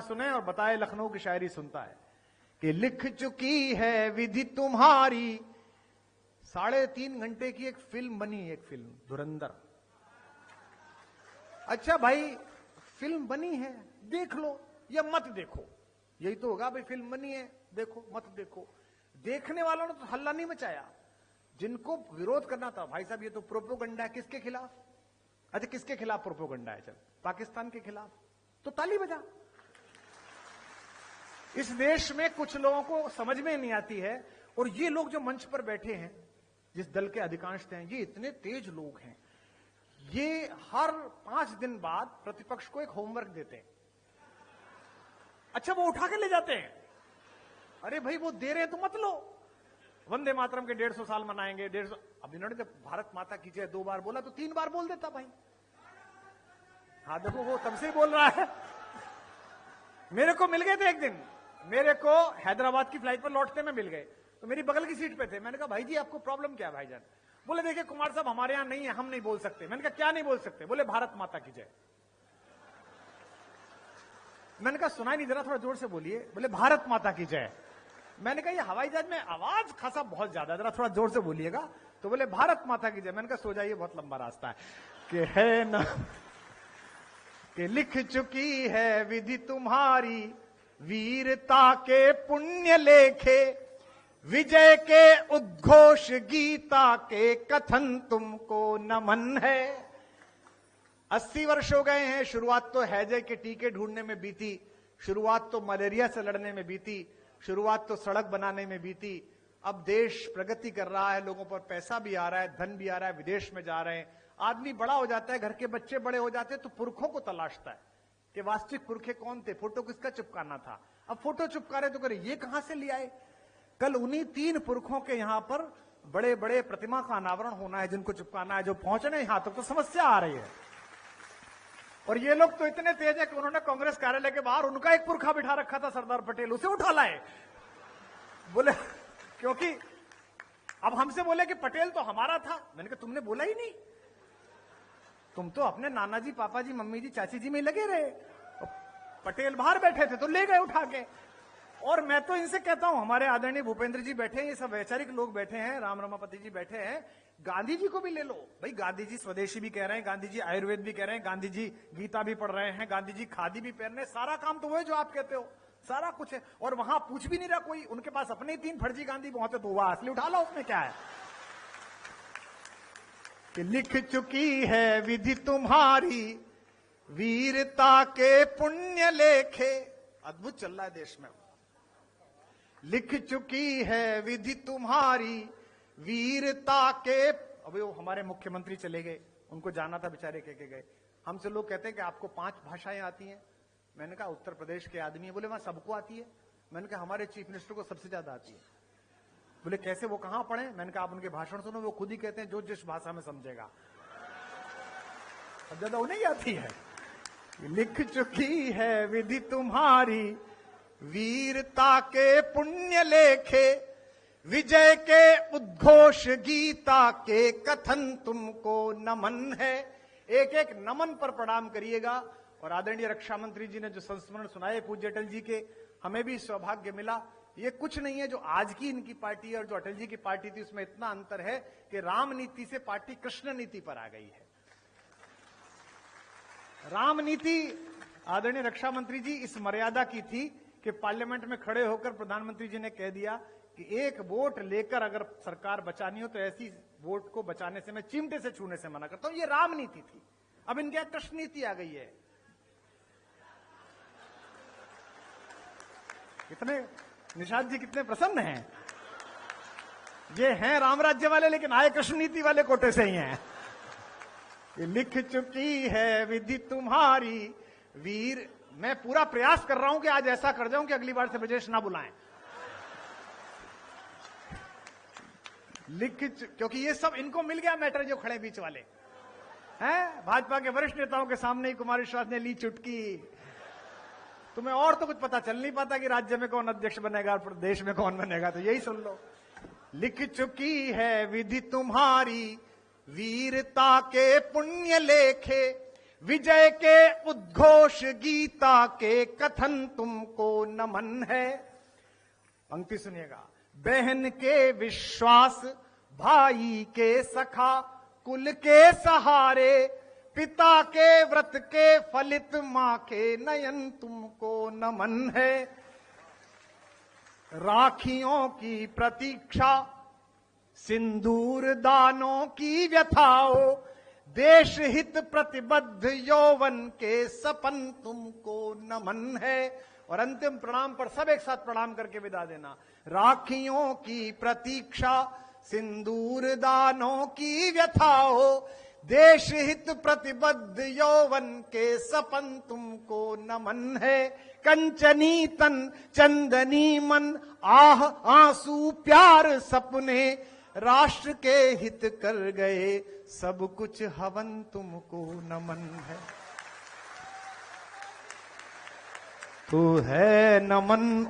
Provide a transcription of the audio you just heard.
सुने और बताए लखनऊ की शायरी सुनता है कि लिख चुकी है विधि तुम्हारी। 3.5 घंटे की एक फिल्म बनी, एक फिल्म धुरंधर। अच्छा भाई, फिल्म बनी है, देख लो या मत देखो, यही तो होगा भाई। फिल्म बनी है, देखो मत देखो। देखने वालों ने तो हल्ला नहीं मचाया, जिनको विरोध करना था भाई साहब ये तो प्रोपोगंडा है। किसके खिलाफ? अच्छा किसके खिलाफ प्रोपोगंडा है? चल पाकिस्तान के खिलाफ, तो ताली बजा। इस देश में कुछ लोगों को समझ में नहीं आती है, और ये लोग जो मंच पर बैठे हैं, जिस दल के अधिकांश हैं, ये इतने तेज लोग हैं, ये हर 5 दिन बाद प्रतिपक्ष को एक होमवर्क देते हैं। अच्छा वो उठा के ले जाते हैं। अरे भाई वो दे रहे हैं तो मत लो। वंदे मातरम के 150 साल मनाएंगे, 150। अब इन्होंने जब भारत माता की जय 2 बार बोला तो 3 बार बोल देता भाई। हाँ देखो वो तब से बोल रहा है। मेरे को मिल गए थे एक दिन, मेरे को हैदराबाद की फ्लाइट पर लौटते में मिल गए, तो मेरी बगल की सीट पे थे। मैंने कहा भाई जी आपको प्रॉब्लम क्या है भाईजान? बोले देखिए कुमार साहब हमारे यहां नहीं है, हम नहीं बोल सकते। मैंने कहा क्या नहीं बोल सकते? बोले भारत माता की जय। मैंने कहा सुनाई नहीं दे रहा, थोड़ा जोर से बोलिए। बोले भारत माता की जय। मैंने कहा ये हवाई जहाज में आवाज खासा बहुत ज्यादा है, जरा थोड़ा जोर से बोलिएगा। तो बोले भारत माता की जय। मैंने कहा सो जाइए, बहुत लंबा रास्ता है। कि है ना कि लिख चुकी है विधि तुम्हारी, वीरता के पुण्य लेखे, विजय के उद्घोष गीता के कथन तुमको नमन है। 80 वर्ष हो गए हैं। शुरुआत तो हैजे के टीके ढूंढने में बीती, शुरुआत तो मलेरिया से लड़ने में बीती, शुरुआत तो सड़क बनाने में बीती। अब देश प्रगति कर रहा है, लोगों पर पैसा भी आ रहा है, धन भी आ रहा है, विदेश में जा रहे हैं। आदमी बड़ा हो जाता है, घर के बच्चे बड़े हो जाते हैं, तो पुरखों को तलाशता है कि वास्तविक पुरखे कौन थे, फोटो किसका चिपकाना था। अब फोटो चिपका रहे तो करे ये कहां से ले आए? कल उन्हीं 3 पुरखों के यहां पर बड़े बड़े प्रतिमा का अनावरण होना है, जिनको चिपकाना है, जो पहुंचने यहां तक तो समस्या आ रही है। और ये लोग तो इतने तेज है कि उन्होंने कांग्रेस कार्यालय के बाहर उनका एक पुरखा बिठा रखा था, सरदार पटेल, उसे उठा लाए। बोले क्योंकि अब हमसे बोले कि पटेल तो हमारा था। मैंने कहा तुमने बोला ही नहीं, तुम तो अपने नाना जी, पापा जी, मम्मी जी, चाची जी में लगे रहे। पटेल बाहर बैठे थे तो ले गए उठा के। और मैं तो इनसे कहता हूं, हमारे आदरणीय भूपेंद्र जी बैठे हैं, ये सब वैचारिक लोग बैठे हैं, राम रमापति जी बैठे हैं, गांधी जी को भी ले लो भाई। गांधी जी स्वदेशी भी कह रहे हैं, गांधी जी आयुर्वेद भी कह रहे हैं, गांधी जी गीता भी पढ़ रहे हैं, गांधी जी खादी भी पहन रहे हैं। सारा काम तो वो है जो आप कहते हो, सारा कुछ है। और वहां पूछ भी नहीं रहा कोई, उनके पास अपने 3 फर्जी गांधी पहुंचे, तो वह असली उठा लो, उसमें क्या है? कि लिख चुकी है विधि तुम्हारी, वीरता के पुण्य लेखे। अद्भुत चल रहा है देश में। लिख चुकी है विधि तुम्हारी, वीरता के। अभी वो हमारे मुख्यमंत्री चले गए, उनको जाना था, बेचारे कह के गए। हमसे लोग कहते हैं कि आपको 5 भाषाएं आती हैं। मैंने कहा उत्तर प्रदेश के आदमी है। बोले वहां सबको आती है। मैंने कहा हमारे चीफ मिनिस्टर को सबसे ज्यादा आती है। बोले कैसे, वो कहां पढ़े? मैंने कहा आप उनके भाषण सुनो, वो खुद ही कहते हैं जो जिस भाषा में समझेगा, अब ज्यादा उन्हें आती है। लिख चुकी है विधि तुम्हारी, वीरता के पुण्य लेखे, विजय के उद्घोष गीता के कथन तुमको नमन है। एक एक नमन पर प्रणाम करिएगा। और आदरणीय रक्षा मंत्री जी ने जो संस्मरण सुनाए पूज्य अटल जी के, हमें भी सौभाग्य मिला। ये कुछ नहीं है जो आज की इनकी पार्टी और जो अटल जी की पार्टी थी, उसमें इतना अंतर है कि राम नीति से पार्टी कृष्ण नीति पर आ गई है। राम नीति आदरणीय रक्षा मंत्री जी इस मर्यादा की थी कि पार्लियामेंट में खड़े होकर प्रधानमंत्री जी ने कह दिया कि एक वोट लेकर अगर सरकार बचानी हो तो ऐसी वोट को बचाने से, मैं चिमटे से छूने से मना करता हूं। ये राम नीति थी। अब इनके यहां कृष्ण नीति आ गई है। कितने निषाद जी कितने प्रसन्न हैं। ये हैं राम राज्य वाले, लेकिन आए कृष्ण नीति वाले कोटे से ही हैं। लिख चुकी है विधि तुम्हारी, वीर। मैं पूरा प्रयास कर रहा हूं कि आज ऐसा कर जाऊं कि अगली बार से ब्रजेश ना बुलाएं। क्योंकि ये सब इनको मिल गया मैटर, जो खड़े बीच वाले हैं। भाजपा के वरिष्ठ नेताओं के सामने ही कुमार विश्वास ने ली चुटकी। तुम्हें और तो कुछ पता चल नहीं पाता कि राज्य में कौन अध्यक्ष बनेगा और प्रदेश में कौन बनेगा, तो यही सुन लो। लिख चुकी है विधि तुम्हारी, वीरता के पुण्य लेखे, विजय के उद्घोष गीता के कथन तुमको नमन है। पंक्ति सुनिएगा। बहन के विश्वास, भाई के सखा, कुल के सहारे, पिता के व्रत के फलित, मां के नयन तुमको नमन है। राखियों की प्रतीक्षा, सिंदूर दानों की व्यथाओं, देश हित प्रतिबद्ध यौवन के सपन तुमको नमन है। और अंतिम प्रणाम पर सब एक साथ प्रणाम करके विदा देना। राखियों की प्रतीक्षा, सिंदूर दानों की व्यथाओं, देश हित प्रतिबद्ध यौवन के सपन तुमको नमन है। कंचनी तन चंदनी मन, आह आंसू प्यार सपने, राष्ट्र के हित कर गए सब कुछ हवन तुमको नमन है। तू है नमन